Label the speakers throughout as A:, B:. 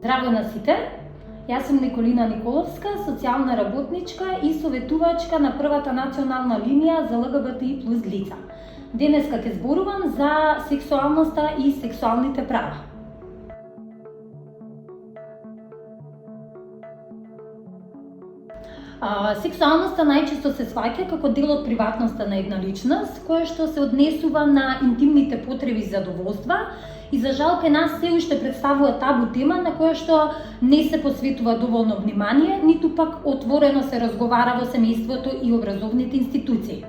A: Здраво на сите! Јас сум Николина Николовска, социјална работничка и советувачка на првата национална линија за ЛГБТИ плюс лица. Денеска ќе зборувам за сексуалноста и сексуалните права. Сексуалноста најчесто се сваќа како дел од приватноста на една личност, која што се однесува на интимните потреби и задоволства, и за жал кај нас се уште представува табу тема на која што не се посветува доволно внимание, ниту пак отворено се разговара во семејството и образовните институции.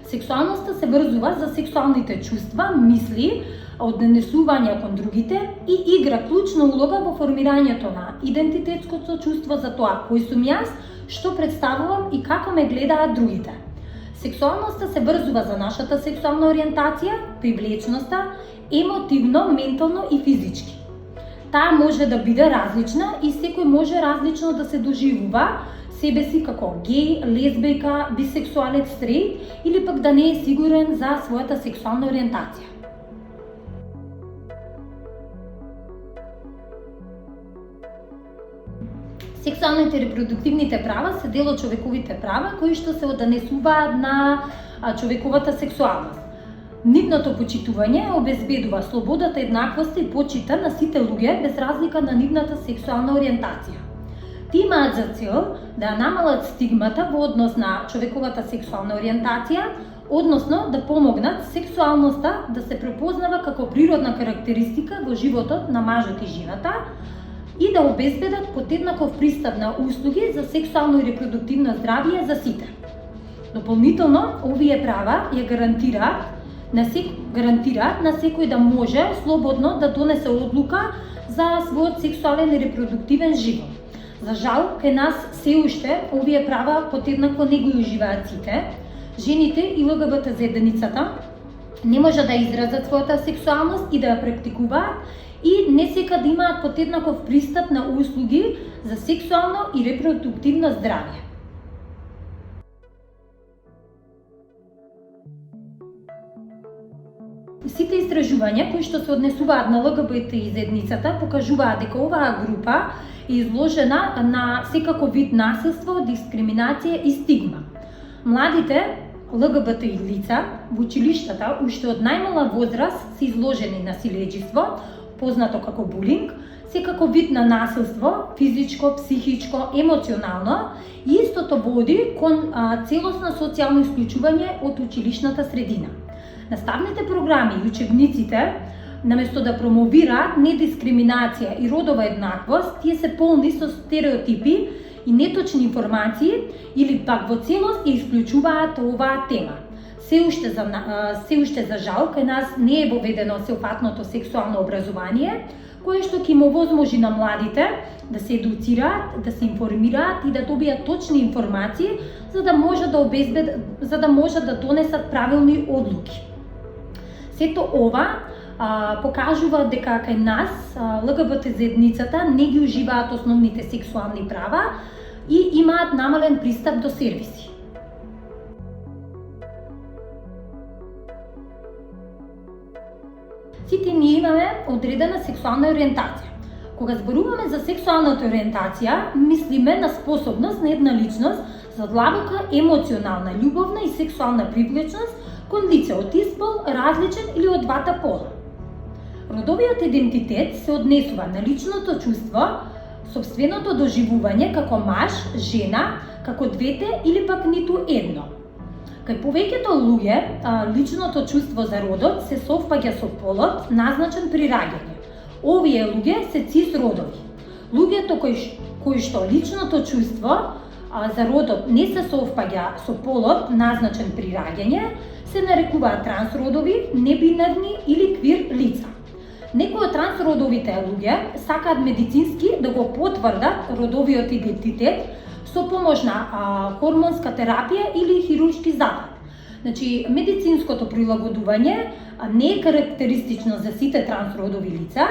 A: Сексуалноста се врзува за сексуалните чувства, мисли, однесување кон другите и игра клучна улога во формирањето на идентитетското чувство за тоа кој сум јас, што представувам и како ме гледаат другите. Сексуалноста се врзува за нашата сексуална ориентација, привлечноста, емотивно, ментално и физички. Таа може да биде различна и секој може различно да се доживува себе си како геј, лесбијка, бисексуалец, стрейт или пак да не е сигурен за својата сексуална ориентација. Сексуалните и репродуктивните права се дел од човековите права кои што се однесуваат на човековата сексуалност. Нивното почитување обезбедува слободата, еднаквоста и почита на сите луѓе без разлика на нивната сексуална ориентација. Тие имаат за цел да намалат стигмата во однос на човековата сексуална ориентација, односно да помогнат сексуалноста да се препознава како природна карактеристика во животот на мажот и жената и да обезбедат подеднаков пристап на услуги за сексуално и репродуктивно здравје за сите. Дополнително, овие права ја гарантираат на секој да може слободно да донесе одлука за својот сексуален и репродуктивен живот. За жал, кај нас се уште овие права подеднакво не го уживаат сите. Жените и ЛГБТ заедницата не може да изразат својата сексуалност и да ја практикуваат и не секад имаат подеднаков пристап на услуги за сексуално и репродуктивно здравје. Сите истражувања кои што се однесуваат на ЛГБТ заедницата покажуваат дека оваа група е изложена на секако вид насилство, дискриминација и стигма. Младите ЛГБТ лица во училиштата уште од најмала возраст се изложени на силеџиство, познато како булинг, секако вид на насилство, физичко, психичко, емоционално, и истото води кон целосно социјално исклучување од училишната средина. Наставните програми и учебниците, наместо да промовираат недискриминација и родова еднаквост, тие се полни со стереотипи и неточни информации или пак во целост ја исклучуваат оваа тема. Се уште за жал кај нас не е воведено сеопфатното сексуално образование, кое што ќе им овозможи на младите да се едуцираат, да се информираат и да добијат точни информации за да може да донесат правилни одлуки. Сето ова покажува дека кај нас ЛГБТ заедницата не ги уживаат основните сексуални права и имаат намален пристап до сервиси. Сите ние имаме одредена сексуална ориентација. Кога зборуваме за сексуалната ориентација, мислиме на способност на една личност за длабока емоционална, љубовна и сексуална привлечност кон лице од испол, различен или од двата пола. Родовиот идентитет се однесува на личното чувство, сопственото доживување како маж, жена, како двете или пак ниту едно. Кај повеќето луѓе, личното чувство за родот се совпаѓа со полот назначен при раѓање. Овие луѓе се цис родови. Луѓето кои што личното чувство за родот не се совпаѓа со полот назначен при раѓање, се нарекуваат трансродови, небинарни или квир лица. Некои од трансродовите луѓе сакаат медицински да го потврдат родовиот идентитет со помош на хормонска терапија или хируршки запад. Значи, медицинското прилагодување не е карактеристично за сите трансродови лица.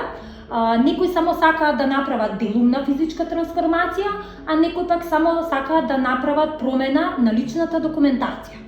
A: Некои само сакаат да направат делумна физичка трансформација, а некои пак само сакаат да направат промена на личната документација.